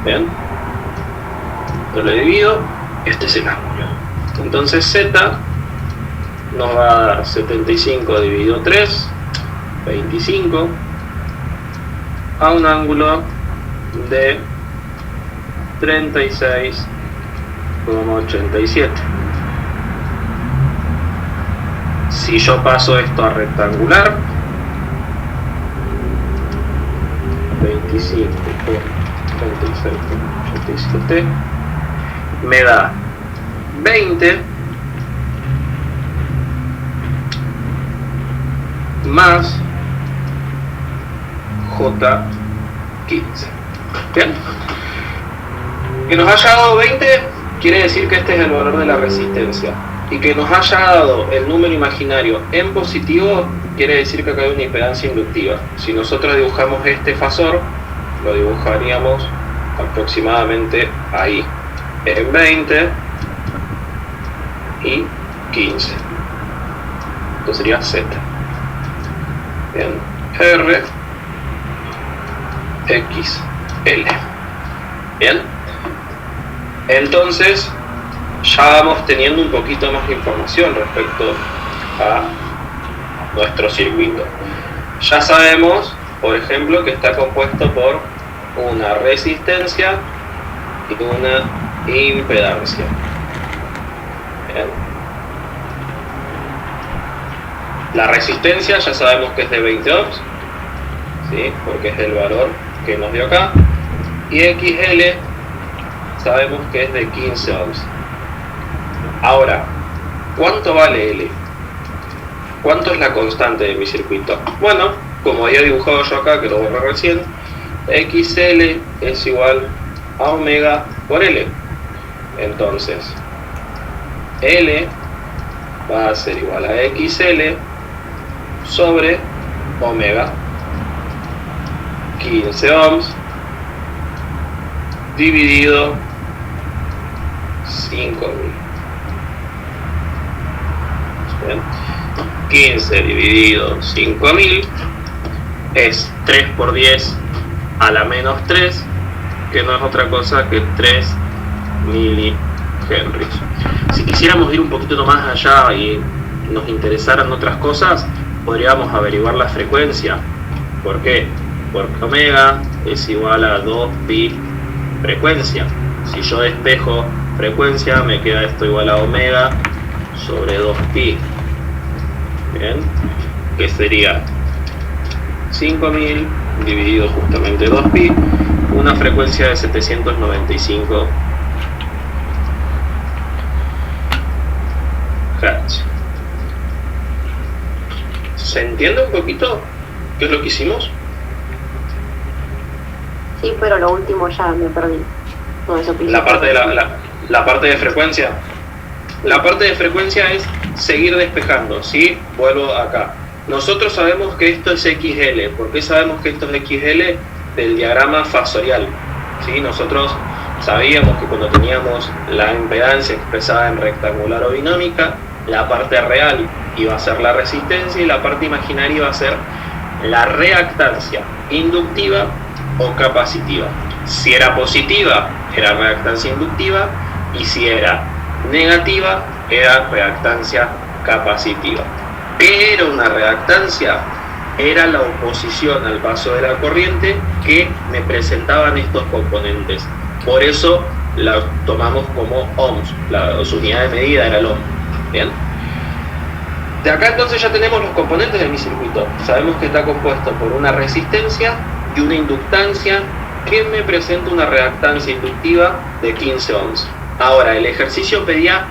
¿Bien? Yo lo divido, este es el ángulo. Entonces Z nos va a dar 75 dividido 3, 25, a un ángulo de 36,87. Si yo paso esto a rectangular, 25 por 36,87 me da 20 más J15. Bien, que nos haya dado 20 quiere decir que este es el valor de la resistencia, y que nos haya dado el número imaginario en positivo quiere decir que acá hay una impedancia inductiva. Si nosotros dibujamos este fasor, lo dibujaríamos aproximadamente ahí, en 20 y 15. Esto sería Z. Bien, R, X, L. Bien, entonces ya vamos teniendo un poquito más de información respecto a nuestro circuito. Ya sabemos, por ejemplo, que está compuesto por una resistencia y una impedancia. Bien. La resistencia ya sabemos que es de 20 ohms, ¿sí? Porque es el valor que nos dio acá, y XL sabemos que es de 15 ohms. Ahora, ¿cuánto vale L? ¿Cuánto es la constante de mi circuito? Bueno, como había dibujado yo acá, que lo borré recién, XL es igual a omega por L. Entonces, L va a ser igual a XL sobre omega, 15 ohms dividido 5000. Bien. 15 dividido 5000 es 3 por 10 a la menos 3, que no es otra cosa que 3 milihenries. Si quisiéramos ir un poquito más allá y nos interesaran otras cosas, podríamos averiguar la frecuencia. ¿Por qué? Porque omega es igual a 2pi frecuencia. Si yo despejo frecuencia, me queda esto igual a omega sobre 2pi. Bien, que sería 5000 dividido justamente 2pi, una frecuencia de 795 Hz. ¿Se entiende un poquito qué es lo que hicimos? Sí, pero lo último ya me perdí. No, eso La parte de la parte de frecuencia. La parte de frecuencia es seguir despejando, ¿sí? Vuelvo acá. Nosotros sabemos que esto es XL. ¿Por qué sabemos que esto es XL? Del diagrama fasorial, ¿sí? Nosotros sabíamos que cuando teníamos la impedancia expresada en rectangular o binómica, la parte real iba a ser la resistencia y la parte imaginaria iba a ser la reactancia inductiva o capacitiva. Si era positiva, era reactancia inductiva, y si era negativa, era reactancia capacitiva. Pero una reactancia era la oposición al paso de la corriente que me presentaban estos componentes. Por eso la tomamos como ohms, su unidad de medida era el ohm. Bien. De acá entonces ya tenemos los componentes de mi circuito. Sabemos que está compuesto por una resistencia y una inductancia que me presenta una reactancia inductiva de 15 ohms. Ahora, el ejercicio pedía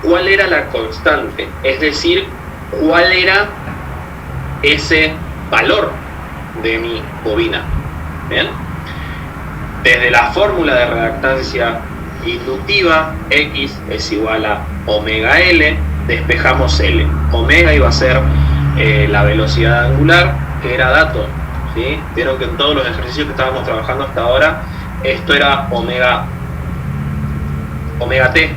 cuál era la constante, es decir, cuál era ese valor de mi bobina. ¿Bien? Desde la fórmula de reactancia inductiva, X es igual a omega L, despejamos L. Omega iba a ser la velocidad angular, que era dato, ¿sí? Vieron que en todos los ejercicios que estábamos trabajando hasta ahora, esto era omega T,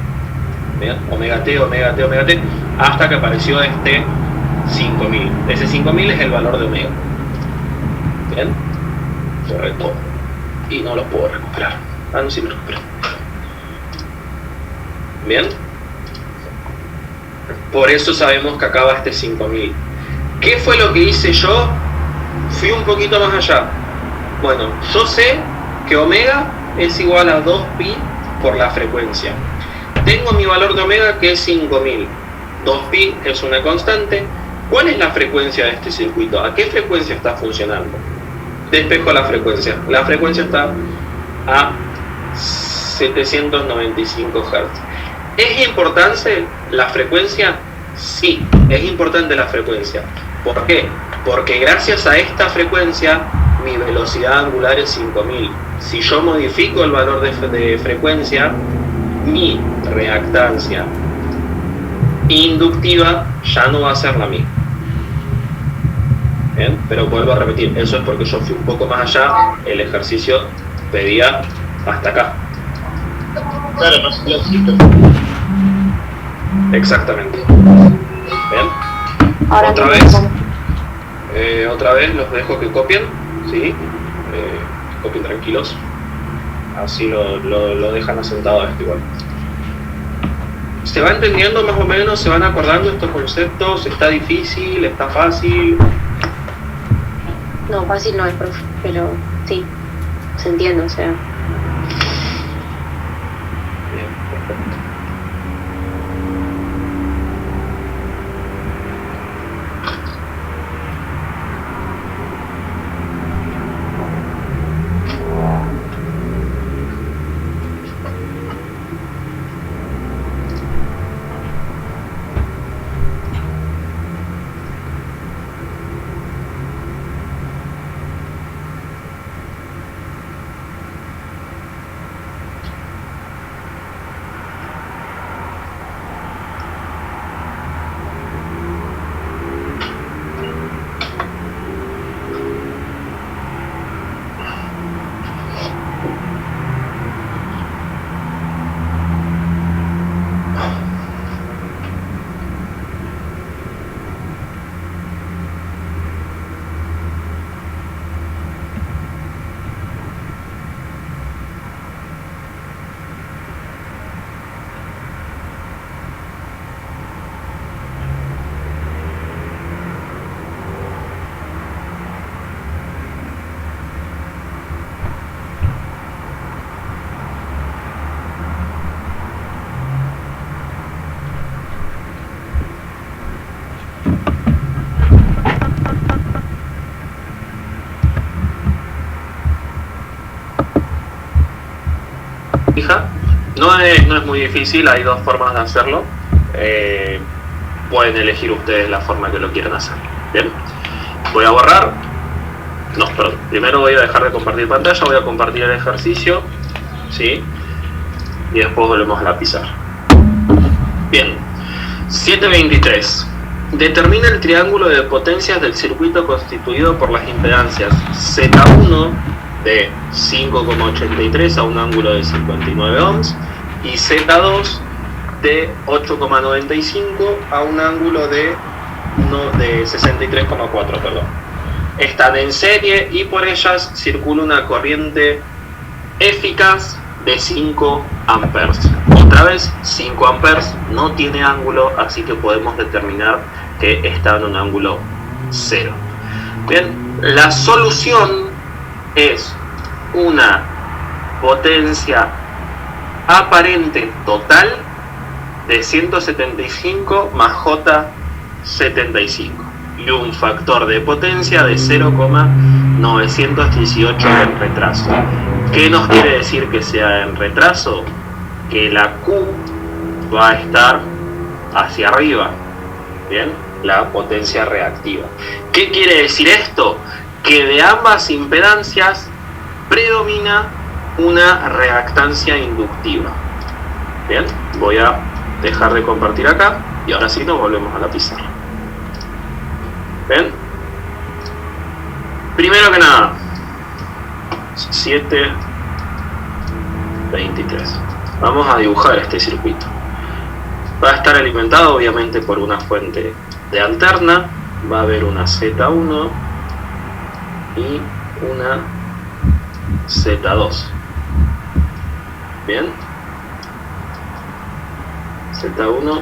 ¿bien? Omega T, omega T, omega T, hasta que apareció este 5000. Ese 5000 es el valor de omega. ¿Bien? Correcto. Y no lo puedo recuperar. Ah, no, sí lo recupero. Bien. Por eso sabemos que acaba este 5000. ¿Qué fue lo que hice yo? Fui un poquito más allá. Bueno, yo sé que omega es igual a 2pi por la frecuencia. Tengo mi valor de omega que es 5000. 2pi es una constante. ¿Cuál es la frecuencia de este circuito? ¿A qué frecuencia está funcionando? Despejo la frecuencia. La frecuencia está a 795 Hz. ¿Es importante la frecuencia? Sí, es importante la frecuencia. ¿Por qué? Porque gracias a esta frecuencia mi velocidad angular es 5000. Si yo modifico el valor de frecuencia, mi reactancia inductiva ya no va a ser la misma. ¿Bien? Pero vuelvo a repetir, eso es porque yo fui un poco más allá, el ejercicio pedía hasta acá. Claro, más clásico. Exactamente. ¿Bien? Ahora Otra vez los dejo que copien, ¿sí? Copien tranquilos. Así lo dejan asentado a esto igual. ¿Se va entendiendo más o menos? ¿Se van acordando estos conceptos? ¿Está difícil? ¿Está fácil? No, fácil no es, profe, pero sí, se entiende, o sea. Bien, perfecto. No es muy difícil, hay dos formas de hacerlo. Pueden elegir ustedes la forma que lo quieran hacer. Bien, voy a borrar. No, perdón. Primero voy a dejar de compartir pantalla, voy a compartir el ejercicio, ¿sí? Y después volvemos a la pizarra. Bien, 7.23. Determina el triángulo de potencias del circuito constituido por las impedancias Z1 de 5,83 a un ángulo de 59 ohms y Z2 de 8,95 a un ángulo de 63,4, perdón. Están en serie y por ellas circula una corriente eficaz de 5 amperes. Otra vez, 5 amperes no tiene ángulo, así que podemos determinar que está en un ángulo 0. Bien, la solución es una potencia aparente total de 175 más J75 y un factor de potencia de 0,918 en retraso. ¿Qué nos quiere decir que sea en retraso? Que la Q va a estar hacia arriba. Bien, la potencia reactiva. ¿Qué quiere decir esto? Que de ambas impedancias predomina una reactancia inductiva. Bien, voy a dejar de compartir acá y ahora sí nos volvemos a la pizarra. ¿Ven? Primero que nada, 723. Vamos a dibujar este circuito. Va a estar alimentado obviamente por una fuente de alterna. Va a haber una Z1 y una Z2. Bien. Z1,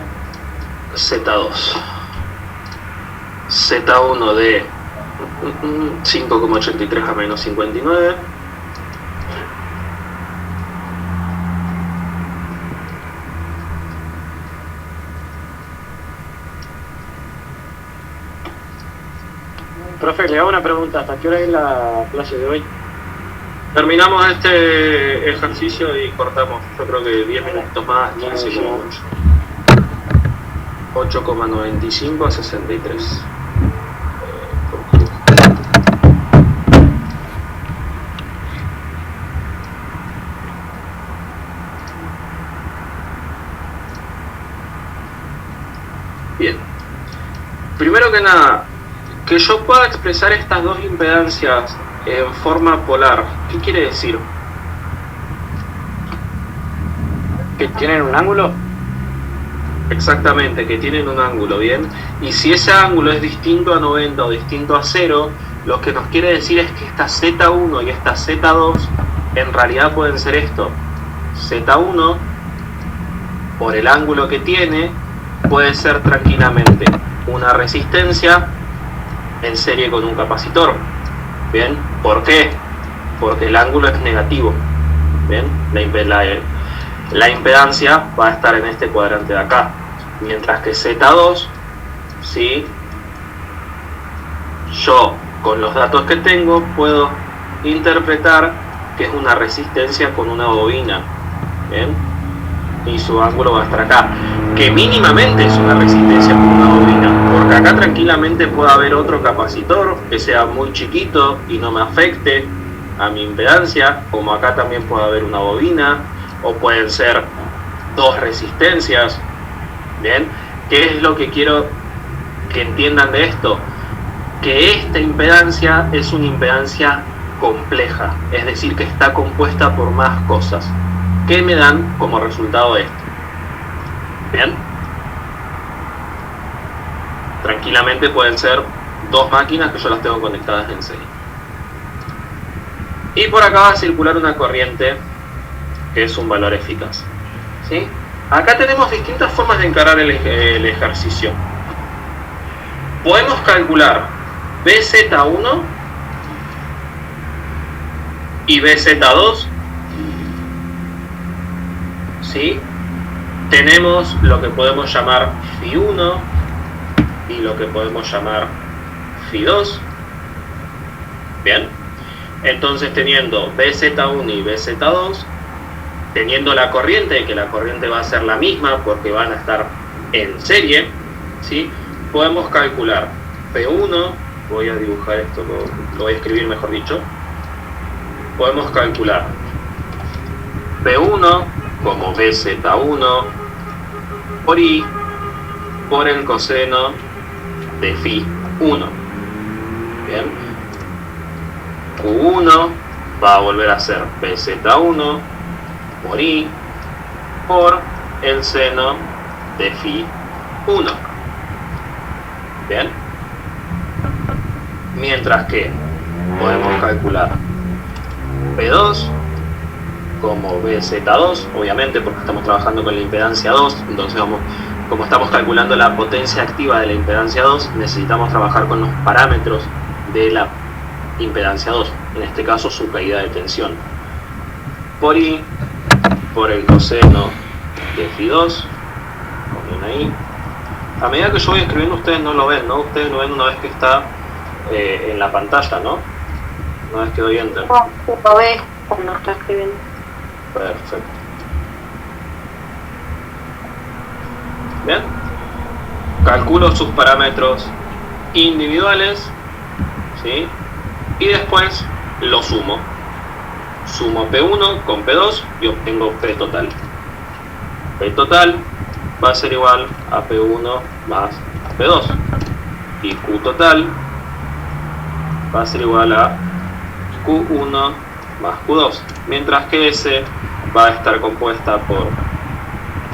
Z2. Z1 de 5,83 a menos 59. Profe, le hago una pregunta. ¿Hasta qué hora es la clase de hoy? Terminamos este ejercicio y cortamos, yo creo que 10 minutos más, 15 minutos. 8,95 a 63. Bien. Primero que nada, que yo pueda expresar estas dos impedancias en forma polar, ¿qué quiere decir? ¿Que tienen un ángulo? Exactamente, que tienen un ángulo, ¿bien? Y si ese ángulo es distinto a 90 o distinto a 0, lo que nos quiere decir es que esta Z1 y esta Z2 en realidad pueden ser esto. Z1, por el ángulo que tiene, puede ser tranquilamente una resistencia en serie con un capacitor. ¿Bien? ¿Por qué? Porque el ángulo es negativo. ¿Bien? La impedancia va a estar en este cuadrante de acá. Mientras que Z2, ¿sí? Yo, con los datos que tengo, puedo interpretar que es una resistencia con una bobina. ¿Bien? Y su ángulo va a estar acá. Que mínimamente es una resistencia con una bobina. Porque acá tranquilamente puede haber otro capacitor que sea muy chiquito y no me afecte a mi impedancia. Como acá también puede haber una bobina. O pueden ser dos resistencias. Bien, ¿qué es lo que quiero que entiendan de esto? Que esta impedancia es una impedancia compleja, es decir, que está compuesta por más cosas que me dan como resultado esto. Bien, tranquilamente pueden ser dos máquinas que yo las tengo conectadas en serie. Y por acá va a circular una corriente que es un valor eficaz. ¿Sí? Acá tenemos distintas formas de encarar el ejercicio. Podemos calcular BZ1 y BZ2. ¿Sí? Tenemos lo que podemos llamar Φ1 y lo que podemos llamar Φ2. Bien. Entonces, teniendo BZ1 y BZ2, teniendo la corriente, que la corriente va a ser la misma porque van a estar en serie, ¿sí? Podemos calcular P1, voy a dibujar esto, lo voy a escribir mejor dicho. Podemos calcular P1 como BZ1 por I por el coseno de Φ1. Bien. Q1 va a volver a ser BZ1 por I por el seno de Φ1. Bien. Mientras que podemos calcular P2 como BZ2, obviamente porque estamos trabajando con la impedancia 2, entonces como estamos calculando la potencia activa de la impedancia 2, necesitamos trabajar con los parámetros de la impedancia 2, en este caso su caída de tensión. Por I por el coseno de Φ2, ponen ahí. A medida que yo voy escribiendo ustedes no lo ven, ¿no? Ustedes lo ven una vez que está en la pantalla, ¿no? Una vez que doy enter. No, lo ves cuando está escribiendo. Perfecto. Bien. calculo sus parámetros individuales, ¿sí? Y después lo sumo. Sumo P1 con P2 y obtengo P total. P total va a ser igual a P1 más P2. Y Q total va a ser igual a Q1 más Q2. Mientras que S va a estar compuesta por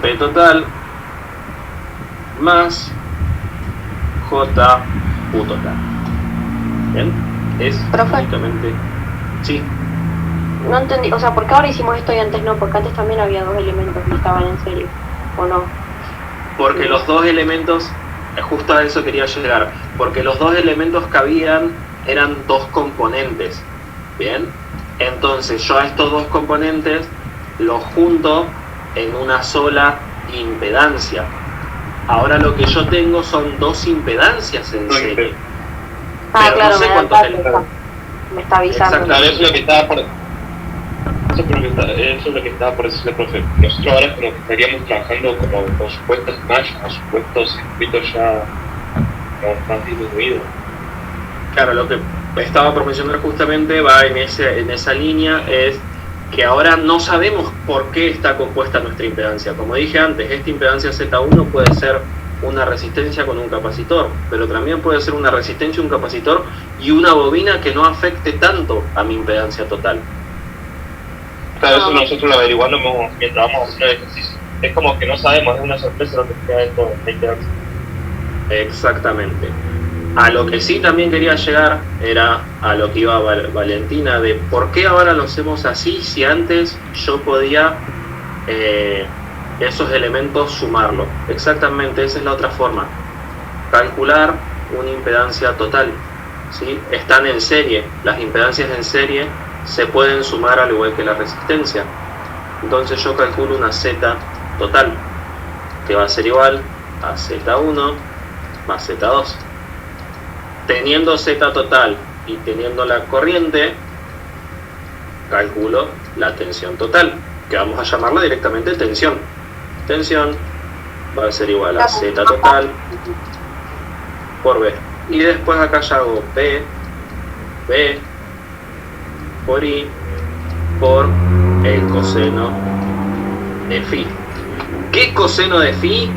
P total más J Q total. ¿Bien? Es Profe. únicamente... Sí. No entendí, o sea, ¿por qué ahora hicimos esto y antes no? Porque antes también había dos elementos que estaban en serie, ¿o no? Porque los dos elementos, justo a eso quería llegar, porque los dos elementos que habían eran dos componentes, ¿bien? Entonces yo a estos dos componentes los junto en una sola impedancia. Ahora lo que yo tengo son dos impedancias en serie. Pero Claro, no sé me da cuántos plata, elementos. me está avisando. Claro, eso es lo que estaba por... Eso es lo que estaba por decirle, profe. Nosotros ahora como que estaríamos trabajando como con supuestos Smash, con supuestos circuitos ya más disminuidos. Claro, lo que estaba por mencionar justamente va en esa línea, es que ahora no sabemos por qué está compuesta nuestra impedancia. Como dije antes, esta impedancia Z1 puede ser una resistencia con un capacitor, pero también puede ser una resistencia, un capacitor y una bobina que no afecte tanto a mi impedancia total. Claro, eso nosotros lo averiguamos mientras vamos haciendo el ejercicio. Es como que no sabemos, es una sorpresa lo que queda dentro de la impedancia. Exactamente. A lo que sí también quería llegar era a lo que iba Valentina, de por qué ahora lo hacemos así si antes yo podía esos elementos sumarlo. Exactamente, esa es la otra forma. Calcular una impedancia total, ¿sí? Están en serie, las impedancias en serie se pueden sumar al igual que la resistencia. Entonces yo calculo una Z total, que va a ser igual a Z1 más Z2. Teniendo Z total y teniendo la corriente, calculo la tensión total, que vamos a llamarla directamente tensión. Tensión va a ser igual a Z total por B. Y después acá ya hago B por I por el coseno de phi. ¿Qué coseno de phi?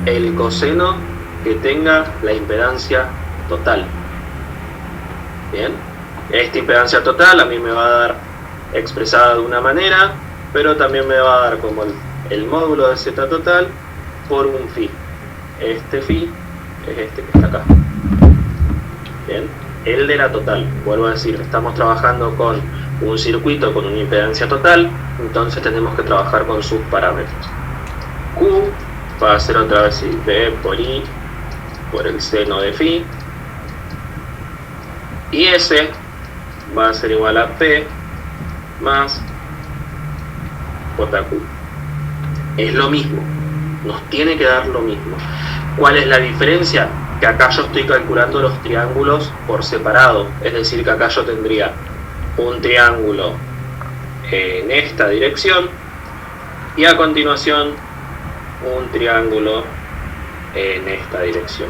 El coseno que tenga la impedancia total. Bien, esta impedancia total a mí me va a dar expresada de una manera, pero también me va a dar como el módulo de Z total por un phi. Este phi es este que está acá. Bien, el de la total. Vuelvo a decir, estamos trabajando con un circuito con una impedancia total, entonces tenemos que trabajar con sus parámetros. Q va a ser otra vez B por I por el seno de phi, y S va a ser igual a P más JQ. Es lo mismo, nos tiene que dar lo mismo. ¿Cuál es la diferencia? Que acá yo estoy calculando los triángulos por separado, es decir, que acá yo tendría un triángulo en esta dirección y a continuación un triángulo en esta dirección.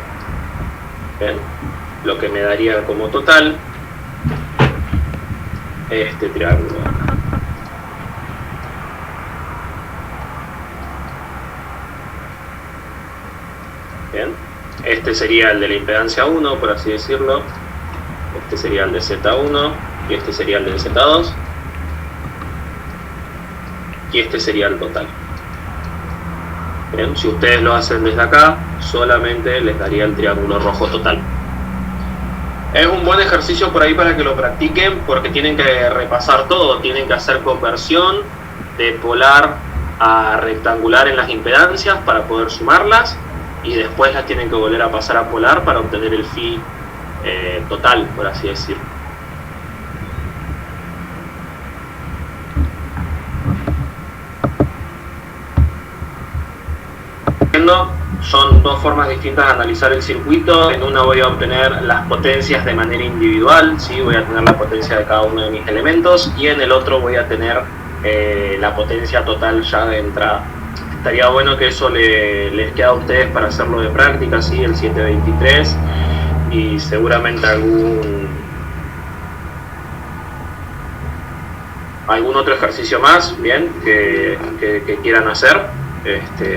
¿Ven? Lo que me daría como total este triángulo acá. Bien, este sería el de la impedancia 1, por así decirlo. Este sería el de Z1 y este sería el de Z2 y este sería el total. Bien, si ustedes lo hacen desde acá, solamente les daría el triángulo rojo total. Es un buen ejercicio por ahí para que lo practiquen, porque tienen que repasar todo, tienen que hacer conversión de polar a rectangular en las impedancias para poder sumarlas, y después las tienen que volver a pasar a polar para obtener el phi total, por así decirlo. Son dos formas distintas de analizar el circuito. En una voy a obtener las potencias de manera individual, ¿sí? Voy a tener la potencia de cada uno de mis elementos, y en el otro voy a tener la potencia total ya de entrada. estaría bueno que eso les quede a ustedes para hacerlo de práctica, ¿sí? El 723 y seguramente algún otro ejercicio más, bien, que quieran hacer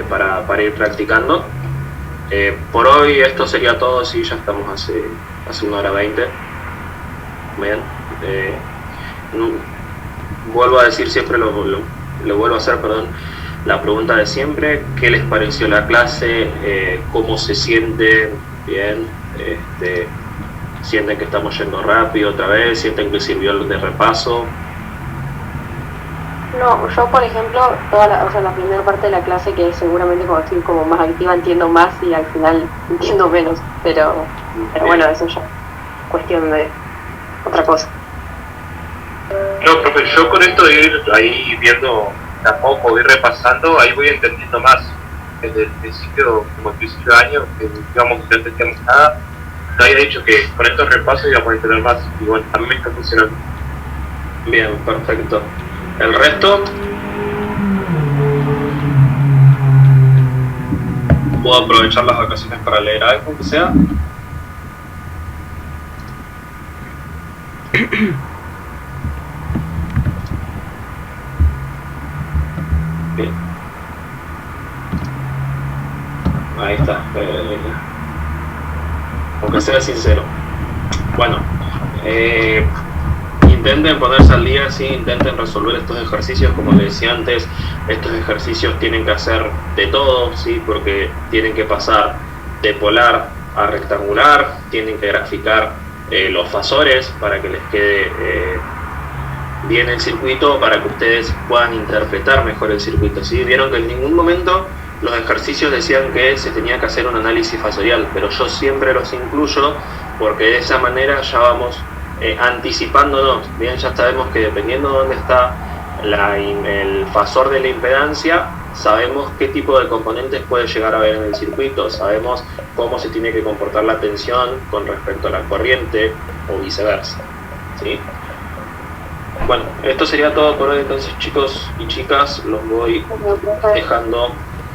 para ir practicando. Por hoy esto sería todo, sí, ya estamos hace 1:20. Bien, vuelvo a decir siempre, lo vuelvo a hacer, perdón, la pregunta de siempre: ¿qué les pareció la clase? ¿Cómo se sienten? Bien, ¿sienten que estamos yendo rápido otra vez? ¿Sienten que sirvió el de repaso? No, yo por ejemplo, la primera parte de la clase, que seguramente cuando estoy como más activa entiendo más y al final entiendo menos, pero bueno, eso ya es cuestión de otra cosa. No, profe, yo con esto de ir ahí viendo tampoco, ir repasando, ahí voy entendiendo más. Desde el principio, como el principio de año, que digamos que no entendíamos nada, te había dicho que con estos repasos íbamos a entender más, y bueno, a mí me está funcionando. Bien, perfecto. El resto, puedo aprovechar las vacaciones para leer algo que sea. Bien. Ahí está. Aunque sea sincero. Bueno, intenten ponerse al día, sí, intenten resolver estos ejercicios. Como les decía antes, estos ejercicios tienen que hacer de todo, sí, porque tienen que pasar de polar a rectangular, tienen que graficar los fasores para que les quede bien el circuito, para que ustedes puedan interpretar mejor el circuito, ¿sí? Vieron que en ningún momento los ejercicios decían que se tenía que hacer un análisis fasorial, pero yo siempre los incluyo porque de esa manera ya vamos anticipándonos. Bien, ya sabemos que dependiendo de dónde está el fasor de la impedancia, sabemos qué tipo de componentes puede llegar a haber en el circuito, sabemos cómo se tiene que comportar la tensión con respecto a la corriente o viceversa, ¿sí? Bueno, esto sería todo por hoy entonces, chicos y chicas, los voy dejando.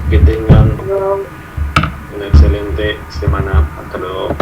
Que tengan una excelente semana. Hasta luego.